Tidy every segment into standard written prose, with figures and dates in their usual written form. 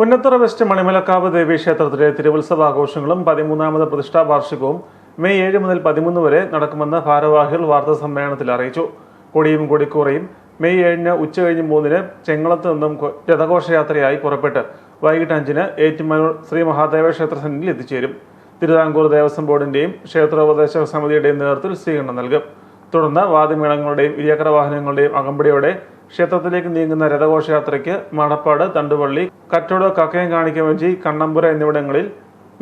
Punnathara west Manimalakkavu ദേവീക്ഷേത്രത്തിലെ തിരുവുത്സവാഘോഷങ്ങളും 13ാമത് പ്രതിഷ്ഠാ വാർഷികവും May 7 മുതൽ 13 വരെ നടക്കുമെന്ന് ഭാരവാഹികൾ വാർത്താ സമ്മേളനത്തിൽ അറിയിച്ചു. കൊടിയും കൊടിക്കൂറയും മെയ് 7 ഉച്ചകഴിഞ്ഞ് 3 ചെങ്ങളത്ത് നിന്നും രഥഘോഷയാത്രയായി പുറപ്പെട്ട് വൈകിട്ട് 5 ഏറ്റുമാനൂർ ശ്രീ മഹാദേവ ക്ഷേത്ര സന്നിധിയിൽ എത്തിച്ചേരും. തിരുവിതാംകൂർ ദേവസ്വം ബോർഡിന്റെയും ക്ഷേത്രോപദേശക സമിതിയുടെയും നേതൃത്വത്തിൽ സ്വീകരണം നൽകും. തുടർന്ന് വാദ്യമേളങ്ങളുടെയും ഇരുചക്ര വാഹനങ്ങളുടെയും അകമ്പടിയോടെ ക്ഷേത്രത്തിലേക്ക് നീങ്ങുന്ന രഥഘോഷയാത്രയ്ക്ക് മണപ്പാട്, തണ്ടുവള്ളി, കറ്റോട്, കക്കയം കാണിക്കവഞ്ചി, കണ്ണമ്പുര എന്നിവിടങ്ങളിൽ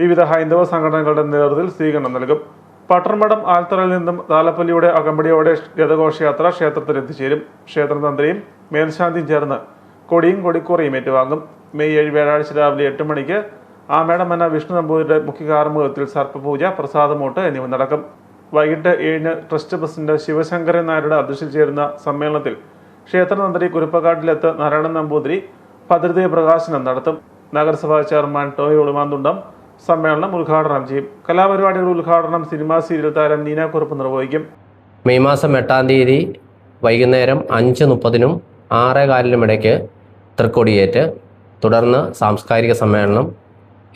വിവിധ ഹൈന്ദവ സംഘടനകളുടെ നേതൃത്വത്തിൽ സ്വീകരണം നൽകും. പട്ടർമഠം ആൽത്തറയിൽ നിന്നും താലപ്പള്ളിയുടെ അകമ്പടിയോടെ രഥഘോഷയാത്ര ക്ഷേത്രത്തിൽ എത്തിച്ചേരും. ക്ഷേത്രതന്ത്രിയും മേൽശാന്തിയും ചേർന്ന് കൊടിയും കൊടിക്കൂറയും ഏറ്റുവാങ്ങും. മെയ് 7 വ്യാഴാഴ്ച രാവിലെ 8 മണിക്ക് ആമേടമന വിഷ്ണു നമ്പൂതിരിയുടെ മുഖ്യ കാർമ്മികത്വത്തിൽ സർപ്പപൂജ, പ്രസാദമൂട്ട് എന്നിവ നടക്കും. വൈകിട്ട് 7 ട്രസ്റ്റ് പ്രസിഡന്റ് ശിവശങ്കരൻ നായരുടെ അധ്യക്ഷതയിൽ ചേരുന്ന സമ്മേളനത്തിൽ ക്ഷേത്രതന്ത്രി കുരുപ്പക്കാട്ടിലെത്ത് നാരായണൻ നമ്പൂതിരി ഭദ്രതീയ പ്രകാശനം നടത്തും. നഗരസഭാ ചെയർമാൻ ടോയ് ഉളുമാന്തുണ്ടം സമ്മേളനം ഉദ്ഘാടനം ചെയ്യും. കലാപരിപാടികളുടെ ഉദ്ഘാടനം സിനിമാ സീരിയൽ താരം നീനാക്കുറുപ്പ് നിർവഹിക്കും. മെയ് മാസം 8 തീയതി വൈകുന്നേരം 5:30-നും 6:15-നും ഇടയ്ക്ക് തൃക്കൊടിയേറ്റ്, തുടർന്ന് സാംസ്കാരിക സമ്മേളനം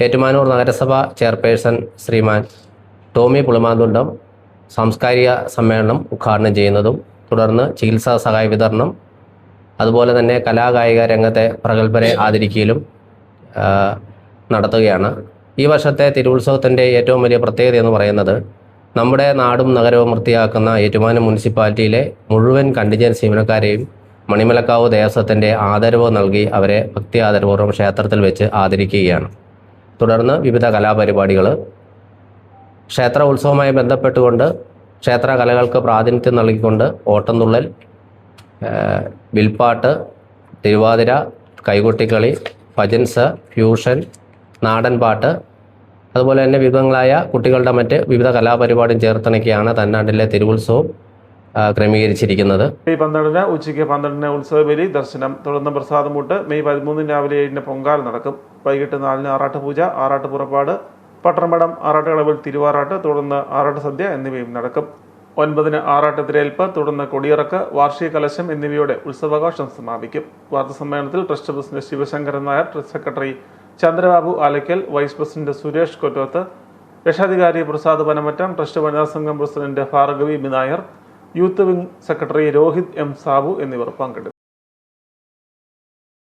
ഏറ്റുമാനൂർ നഗരസഭ ചെയർപേഴ്സൺ ശ്രീമാൻ ടോമി പുളിമാന്തുണ്ടം സാംസ്കാരിക സമ്മേളനം ഉദ്ഘാടനം ചെയ്യുന്നതും, തുടർന്ന് ചികിത്സാ സഹായ വിതരണം, അതുപോലെ തന്നെ കലാകായിക രംഗത്തെ പ്രഗത്ഭരെ ആദരിക്കലും നടത്തുകയാണ്. ഈ വർഷത്തെ തിരുവുത്സവത്തിൻ്റെ ഏറ്റവും വലിയ പ്രത്യേകത എന്ന് പറയുന്നത് നമ്മുടെ നാടും നഗരവും വൃത്തിയാക്കുന്ന ഏറ്റുമാനൂർ മുനിസിപ്പാലിറ്റിയിലെ മുഴുവൻ കണ്ടിജൻസ് ജീവനക്കാരെയും മണിമലക്കാവ് ദേവസ്വത്തിൻ്റെ ആദരവ് നൽകി അവരെ ഭക്തി ആദരപൂർവ്വം ക്ഷേത്രത്തിൽ വെച്ച് ആദരിക്കുകയാണ്. തുടർന്ന് വിവിധ കലാപരിപാടികൾ, ക്ഷേത്ര ഉത്സവവുമായി ബന്ധപ്പെട്ടുകൊണ്ട് ക്ഷേത്ര കലകൾക്ക് പ്രാതിനിധ്യം നൽകിക്കൊണ്ട് ഓട്ടംതുള്ളൽ, വിൽപ്പാട്ട്, തിരുവാതിര, കൈകൊട്ടിക്കളി, ഭജൻസ്, ഫ്യൂഷൻ, നാടൻ പാട്ട്, അതുപോലെ തന്നെ വിവിധങ്ങളായ കുട്ടികളുടെ മറ്റ് വിവിധ കലാപരിപാടിയും ചേർത്തിണക്കിയാണ് തന്നാട്ടിലെ തിരുവുത്സവം ക്രമീകരിച്ചിരിക്കുന്നത്. മെയ് 12 ഉച്ചയ്ക്ക് 12 ഉത്സവബലി ദർശനം, തുടർന്ന് പ്രസാദമൂട്ട്. മെയ് 13 രാവിലെ 7 പൊങ്കാല നടക്കും. വൈകിട്ട് 4 ആറാട്ടുപൂജ, ആറാട്ട് പുറപ്പാട്, പട്ടർമഠം ആറാട്ടുകളവിൽ തിരുവാറാട്ട്, തുടർന്ന് ആറാട്ട് സദ്യ എന്നിവയും നടക്കും. 9 ആറാട്ട് തിരയേൽപ്പ്, തുടർന്ന് കൊടിയിറക്ക്, വാർഷിക കലശം എന്നിവയോടെ ഉത്സവാഘോഷം സമാപിക്കും. വാർത്താസമ്മേളനത്തിൽ trust president Sivasankaran Nair, trust secretary Chandrababu Alakkal, vice president Suresh Kottoth, രക്ഷാധികാരി പ്രസാദ് പനമറ്റം, ട്രസ്റ്റ് വനിതാ സംഘം president Bhargavi B Nair, youth wing secretary Rohit M Sabu എന്നിവർ പങ്കെടുത്തു.